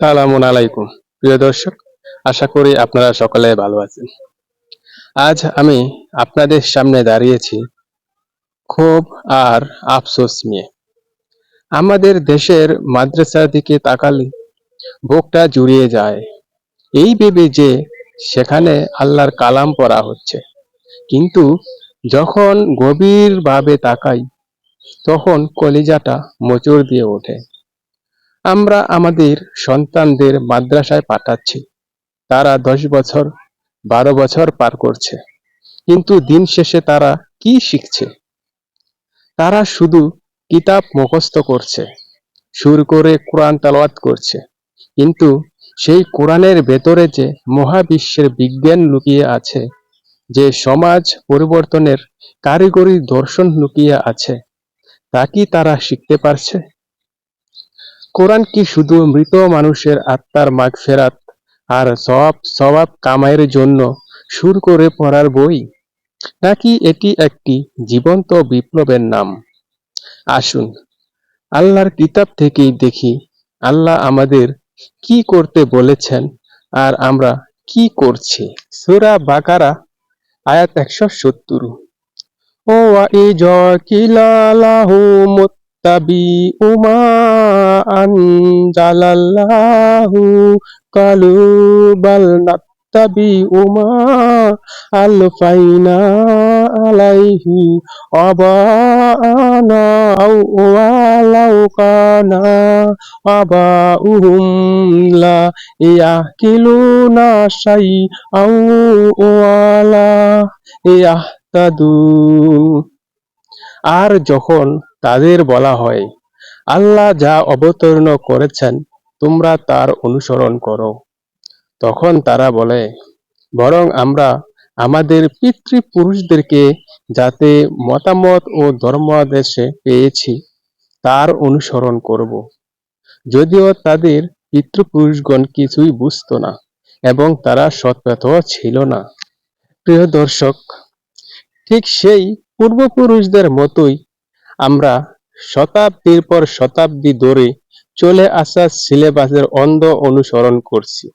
সালামুন আলাইকুম। প্রিয় দর্শক, আশা করি আপনারা সকলে ভালো আছেন। আজ আমি আপনাদের সামনে দাঁড়িয়েছি ক্ষোভ আর আফসোস নিয়ে। আমাদের দেশের মাদ্রাসার দিকে তাকালে বুকটা জুড়িয়ে যায়, এই ভেবে যে সেখানে আল্লাহর কালাম পড়া হচ্ছে। কিন্তু যখন গভীরভাবে তাকাই, তখন কলিজাটা মোচড় দিয়ে ওঠে। আমরা আমাদের সন্তানদের মাদ্রাসায় পাঠাচ্ছি, তারা 10 বছর 12 বছর পার করছে, কিন্তু দিন শেষে তারা কি শিখছে? তারা শুধু কিতাব মুখস্থ করছে, সুর করে কোরআন তেলাওয়াত করছে, কিন্তু সেই কোরআনের ভেতরে যে মহাবিশ্বের বিজ্ঞান লুকিয়ে আছে, যে সমাজ পরিবর্তনের কারিগরি দর্শন লুকিয়ে আছে, তা কি তারা শিখতে পারছে? কোরআন কি শুধু মৃত মানুষের আত্মার মাগফিরাত আর সওয়াব কামাইয়ের জন্য সুর করে পড়ার বই, নাকি এটি একটি জীবন্ত বিপ্লবের নাম? আসুন আল্লাহর কিতাব থেকেই দেখি আল্লাহ আমাদের কি করতে বলেছেন আর আমরা কি করছি। সূরা বাকারা আয়াত 170। وَإِذَا قِيلَ لَهُمُ اتَّبِعُوا مَا أَنزَلَ اللَّهُ قَالُوا بَلْ نَتَّبِعُ مَا أَلْفَيْنَا عَلَيْهِ آبَاءَنَا أَوَلَوْ كَانَ آبَاؤُهُمْ لَا يَعْقِلُونَ شَيْئًا وَلَا يهتدون। আর যখন তাদের বলা হয়, আল্লাহ যা অবতীর্ণ করেছেন তোমরা তার অনুসরণ করো, তখন তারা বলে, বরং আমরা আমাদের পিতৃপুরুষদেরকে যাতে মতামত ও ধর্মাদেশে পেয়েছি তার অনুসরণ করব, যদিও তাদের পিতৃপুরুষগণ কিছুই বুঝত না এবং তারা সৎপথেও ছিল না। প্রিয় দর্শক, ঠিক সেই পূর্বপুরুষদের মতোই আমরা শতাব্দীর পর শতাব্দী ধরে চলে আসা সিলেবাসের অন্ধ অনুসরণ করছি।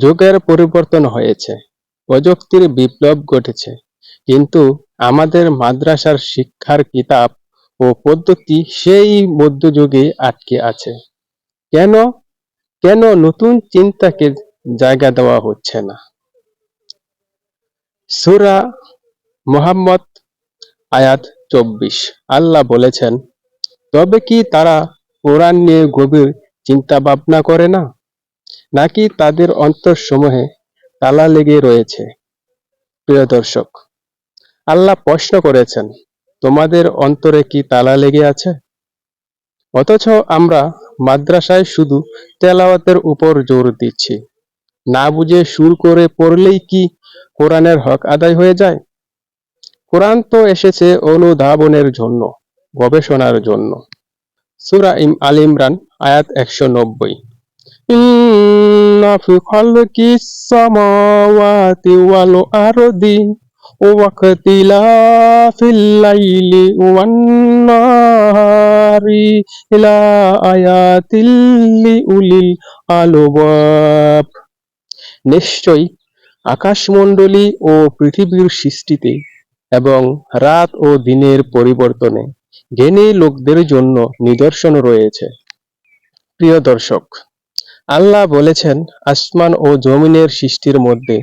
যুগের পরিবর্তন হয়েছে, প্রযুক্তির বিপ্লব ঘটেছে, কিন্তু আমাদের মাদ্রাসার শিক্ষার কিতাব ও পদ্ধতি সেই মধ্যযুগে আটকে আছে। কেন কেন নতুন চিন্তাকে জায়গা দেওয়া হচ্ছে না? সূরা মুহাম্মদ আয়াত 24। আল্লাহ বলেছেন, তবে কি তারা কোরআন নিয়ে গভীর চিন্তা ভাবনা করে না, নাকি তাদের অন্তরসমূহে তালা লেগে রয়েছে? প্রিয় দর্শক, আল্লাহ প্রশ্ন করেছেন, তোমাদের অন্তরে কি তালা লেগে আছে? অথচ আমরা মাদ্রাসায় শুধু তেলাওয়াতের উপর জোর দিচ্ছি। না বুঝে সুর করে পড়লেই কি কোরআনের হক আদায় হয়ে যায়? কোরআন তো এসেছে অনুধাবনের জন্য, গবেষণার জন্য। সূরা আল ইমরান আয়াত 190। ইন্না ফি খালকিস সামাওয়াতি ওয়াল আরদি ওয়াখতিলাফিল লাইলি ওয়ান নাহারি লা আয়াতিল লিউলিল আলবাব। নিশ্চয়ই আকাশমণ্ডলী ও পৃথিবীর সৃষ্টিতে এবং রাত ও দিনের পরিবর্তনে জ্ঞানী লোকদের জন্য নিদর্শন রয়েছে। প্রিয় দর্শক, আল্লাহ বলেছেন, আসমান ও জমিনের সৃষ্টির মধ্যে,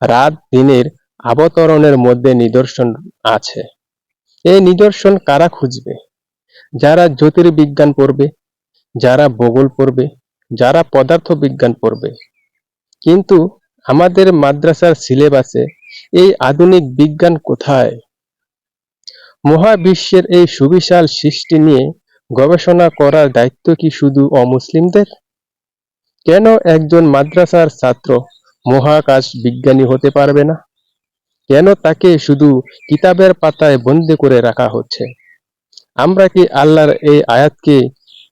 রাত দিনের অবতরণের মধ্যে নিদর্শন আছে। এই নিদর্শন কারা খুঁজবে? যারা জ্যোতির্বিজ্ঞান পড়বে, যারা ভূগোল পড়বে, যারা পদার্থ বিজ্ঞান পড়বে। কিন্তু আমাদের মাদ্রাসার সিলেবাসে এই আধুনিক বিজ্ঞান কোথায়? মহাবিশ্বের এই সুবিশাল সৃষ্টি নিয়ে গবেষণা করার দায়িত্ব কি শুধু অমুসলিমদের? কেন একজন মাদ্রাসার ছাত্র মহাকাশ বিজ্ঞানী হতে পারবে না? কেন তাকে শুধু কিতাবের পাতায় বন্দি করে রাখা হচ্ছে? আমরা কি আল্লাহর এই আয়াতকে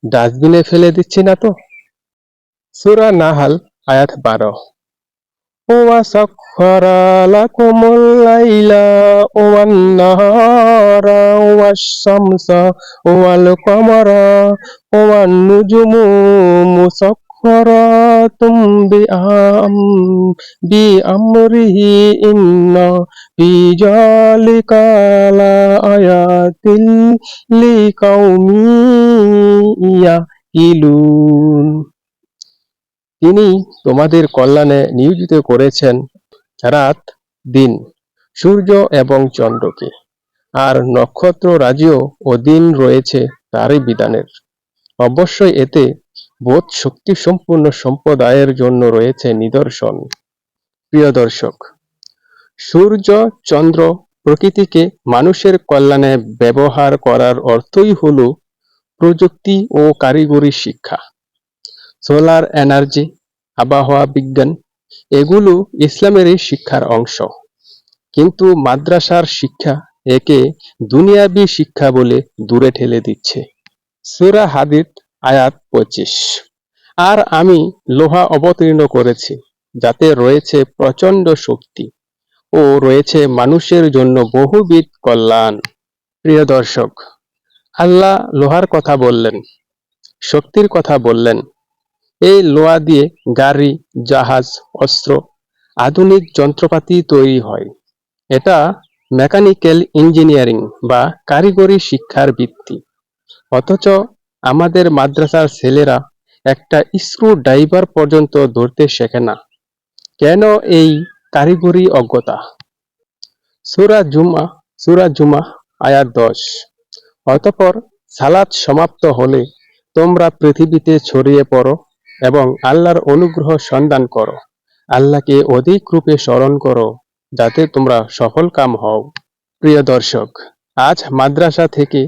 ডাস্টবিনে ফেলে দিচ্ছি না তো? সূরা নাহাল আয়াত 12। وَسَخَّرَ لَكُمُ اللَّيْلَ وَالنَّهَارَ وَالشَّمْسَ وَالْقَمَرَ وَالنُّجُومَ মুখরাতুম বিআমরিহি ইন্না ফি যালিকা লাআয়াতিল লিকাউমিন ইয়াকিলুন। তিনি তোমাদের কল্যাণে নিয়োজিত করেছেন রাত, দিন, সূর্য এবং চন্দ্রকে, আর নক্ষত্ররাজিও অধীন রয়েছে তারই বিধানের। অবশ্যই এতে বোধ শক্তিসম্পন্ন সম্প্রদায়ের জন্য রয়েছে নিদর্শন। প্রিয় দর্শক, সূর্য, চন্দ্র, প্রকৃতিকে মানুষের কল্যাণে ব্যবহার করার অর্থই হল প্রযুক্তি ও কারিগরি শিক্ষা। সোলার এনার্জি, আবহাওয়া বিজ্ঞান এগুলো ইসলামেরই শিক্ষার অংশ, কিন্তু মাদ্রাসার শিক্ষা একে দুনিয়াবি শিক্ষা বলে দূরে ঠেলে দিচ্ছে। সূরা হাদীদ আয়াত 25। আর আমি লোহা অবতীর্ণ করেছি যাতে রয়েছে প্রচণ্ড শক্তি ও রয়েছে মানুষের জন্য বহুবিধ কল্যাণ। প্রিয় দর্শক, আল্লাহ লোহার কথা বললেন, শক্তির কথা বললেন। এই লোহা দিয়ে গাড়ি, জাহাজ, অস্ত্র, আধুনিক যন্ত্রপাতি তৈরি হয়। এটা মেকানিক্যাল ইঞ্জিনিয়ারিং বা কারিগরি শিক্ষার ভিত্তি। অথচ আমাদের মাদ্রাসার ছেলেরা একটা স্ক্রু ড্রাইভার পর্যন্ত ধরতে শেখে না। কেন এই কারিগরি অজ্ঞতা? সূরা জুমা আয়াত 10। অতঃপর সালাত সমাপ্ত হলে তোমরা পৃথিবীতে ছড়িয়ে পড়ো এবং আল্লাহর অনুগ্রহ সন্ধান করো। আল্লাহকে অধিক রূপে স্মরণ করো যাতে তোমরা সফলকাম হও। প্রিয় দর্শক, আজ মাদ্রাসা থেকে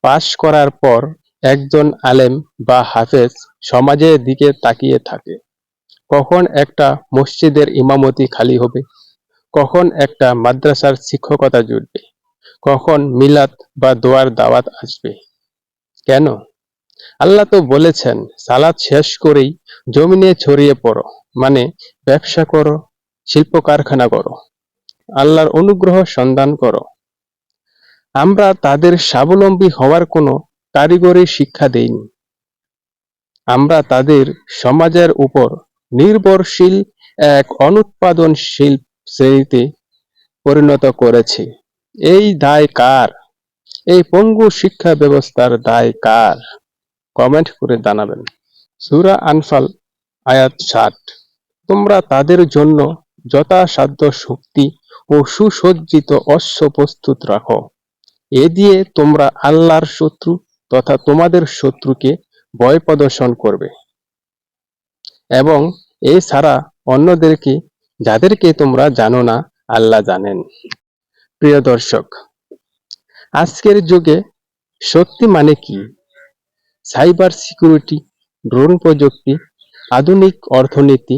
পাশ করার পর একজন আলেম বা হাফেজ সমাজের দিকে তাকিয়ে থাকে। কখন একটা মসজিদের ইমামতি খালি হবে, কখন একটা মাদ্রাসার শিক্ষকতা জুটবে, কখন মিলাদ বা দোয়ার দাওয়াত আসবে। কেন? আল্লাহ তো বলেছেন সালাত শেষ করেই জমিনে ছড়িয়ে পড়ো, মানে ব্যবসা করো, শিল্প কারখানা করো, আল্লাহর অনুগ্রহ সন্ধান করো। আমরা তাদের স্বাবলম্বী হওয়ার কোনো কারিগরি শিক্ষা দেইনি। আমরা তাদের সমাজের উপর নির্ভরশীল এক অনুৎপাদনশীল শ্রেণীতে পরিণত করেছি। এই দায় কার? এই পঙ্গু শিক্ষা ব্যবস্থার দায় কার? কমেন্ট করে জানাবেন। সূরা আনফাল আয়াত 60। তোমরা তাদের জন্য যথাসাধ্য শক্তি ও সুসজ্জিত অশ্ব প্রস্তুত রাখো। এ দিয়ে তোমরা আল্লাহর শত্রু তথা তোমাদের শত্রুকে ভয় প্রদর্শন করবে এবং এ ছাড়া অন্যদেরকে যাদেরকে তোমরা জানো না আল্লাহ জানেন। প্রিয় দর্শক, আজকের যুগে শক্তি মানে কি? সাইবার সিকিউরিটি, ড্রোন প্রযুক্তি, আধুনিক অর্থনীতি,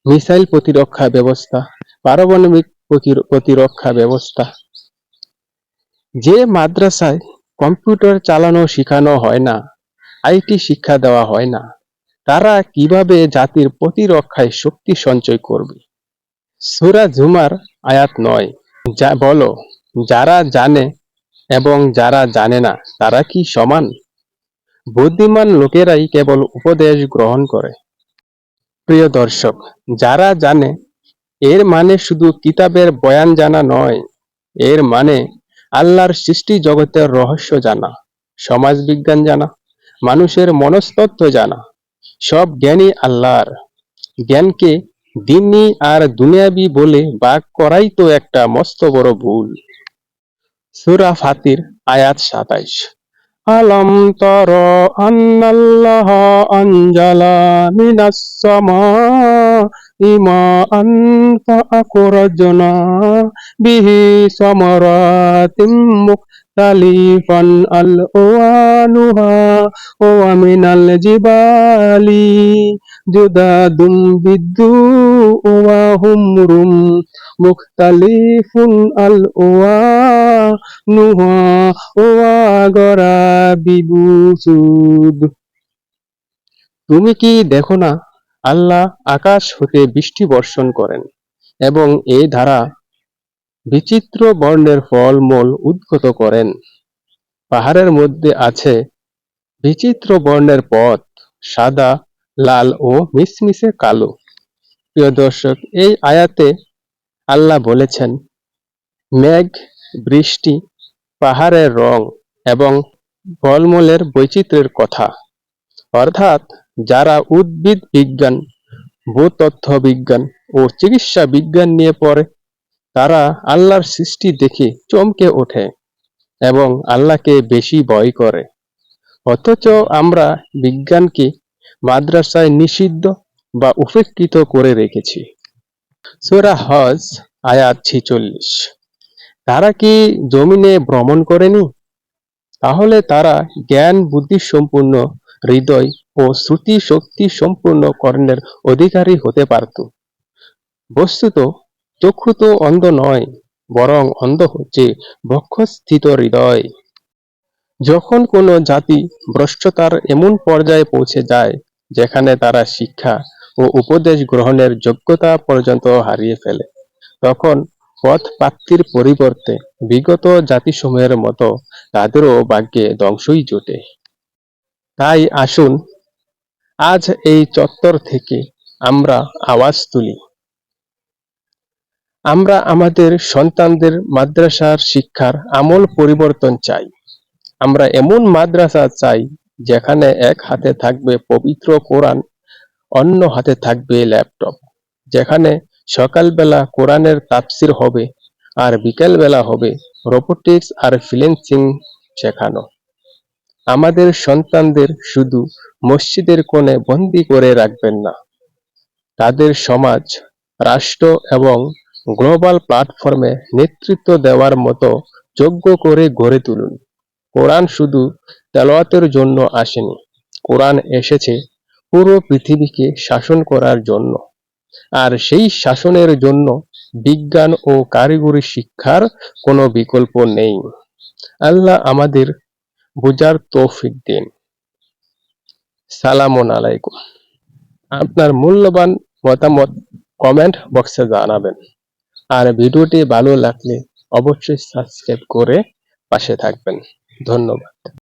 মিসাইল প্রতিরক্ষা ব্যবস্থা, পারমাণবিক প্রতিরক্ষা ব্যবস্থা। যে মাদ্রাসায় কম্পিউটার চালানো শেখানো হয় না, আইটি শিক্ষা দেওয়া হয় না, তারা কিভাবে জাতির প্রতিরক্ষায় শক্তি সঞ্চয় করবে? সূরা জুমার আয়াত 9। বলো, যারা জানে এবং যারা জানে না তারা কি সমান? বুদ্ধিমান লোকেরাই কেবল উপদেশ গ্রহণ করে। প্রিয় দর্শক, যারা জানে এর মানে শুধু কিতাবের বয়ান জানা নয়, এর মানে আল্লাহর সৃষ্টি জগতের রহস্য জানা, সমাজবিজ্ঞান জানা, মানুষের মনস্তত্ত্ব জানা। সব জ্ঞানই আল্লাহর। জ্ঞানকে দ্বীনি আর দুনিয়াবি বলে ভাগ করাই তো একটা মস্ত বড় ভুল। সূরা ফাতির আয়াত 27। আলম তারা আন্নাল্লাহা আনজালা মিনাস সামাই মাআন ফাআখরাজনা বিহি সামারাতিম মুখতালিফান আলওয়ানুহা ওয়া মিনাল জিবালি জুদাদুম বিদ্দু ওয়া হুমরুম মুখতালিফুন আলওয়ানুহা ওয়া গরাবিবু সুদ। তুমি কি দেখো না, আল্লাহ আকাশ হতে বৃষ্টি বর্ষণ করেন এবং এই ধারা বিচিত্র বর্ণের ফলমূল উদ্গত করেন। পাহাড়ের মধ্যে আছে বিচিত্র বর্ণের পথ, সাদা, লাল ও মিশমিশে কালো। প্রিয় দর্শক, এই আয়াতে আল্লাহ বলেছেন মেঘ, বৃষ্টি, পাহাড়ের রং এবং ফলমূলের বৈচিত্র্যের কথা। অর্থাৎ যারা উদ্ভিদ বিজ্ঞান, ভূতত্ত্ব বিজ্ঞান ও চিকিৎসা বিজ্ঞান নিয়ে পড়ে তারা আল্লাহর সৃষ্টি দেখে চমকে ওঠে এবং আল্লাহকে বেশি ভয় করে। অথচ আমরা বিজ্ঞানকে মাদ্রাসায় নিষিদ্ধ বা উপেক্ষিত করে রেখেছি। সূরা হজ আয়াত 46। তারা কি জমিনে ভ্রমণ করেনি? তাহলে তারা জ্ঞান বুদ্ধি সম্পূর্ণ হৃদয় ও শ্রুতি শক্তি সম্পূর্ণ কর্ণের অধিকারী হতে পারত। বস্তুত চক্ষু তো অন্ধ নয়, বরং অন্ধ হচ্ছে বক্ষস্থিত হৃদয়। যখন কোনো জাতি ভ্রষ্টতার এমন পর্যায়ে পৌঁছে যায় যেখানে তারা শিক্ষা ও উপদেশ গ্রহণের যোগ্যতা পর্যন্ত হারিয়ে ফেলে, তখন পথ প্রাপ্তির পরিবর্তে বিগত জাতিসমূহের মতো তাদেরও ভাগ্যে ধ্বংসই জোটে। তাই আসুন আজ এই চত্বর থেকে আমরা আওয়াজ তুলি। আমরা আমাদের সন্তানদের মাদ্রাসার শিক্ষার আমূল পরিবর্তন চাই। আমরা এমন মাদ্রাসা চাই যেখানে এক হাতে থাকবে পবিত্র কোরআন, অন্য হাতে থাকবে ল্যাপটপ। যেখানে সকালবেলা কোরআনের তাফসির হবে আর বিকেলবেলা হবে রোবোটিক্স আর ফ্রিল্যান্সিং শেখানো। আমাদের সন্তানদের শুধু মসজিদের কোণে বন্দী করে রাখবেন না, তাদের সমাজ, রাষ্ট্র এবং গ্লোবাল প্ল্যাটফর্মে নেতৃত্ব দেওয়ার মতো যোগ্য করে গড়ে তুলুন। কোরআন শুধু তেলাওয়াতের জন্য আসেনি, কোরআন এসেছে পুরো পৃথিবীকে শাসন করার জন্য। আর সেই শাসনের জন্য বিজ্ঞান ও কারিগরি শিক্ষার কোনো বিকল্প নেই। আল্লাহ আমাদের বুঝার তৌফিক দিন। সালামুন আলাইকুম। আপনার মূল্যবান মতামত কমেন্ট বক্সে জানাবেন। আর ভিডিওটি ভালো লাগলে অবশ্যই সাবস্ক্রাইব করে পাশে থাকবেন। ধন্যবাদ।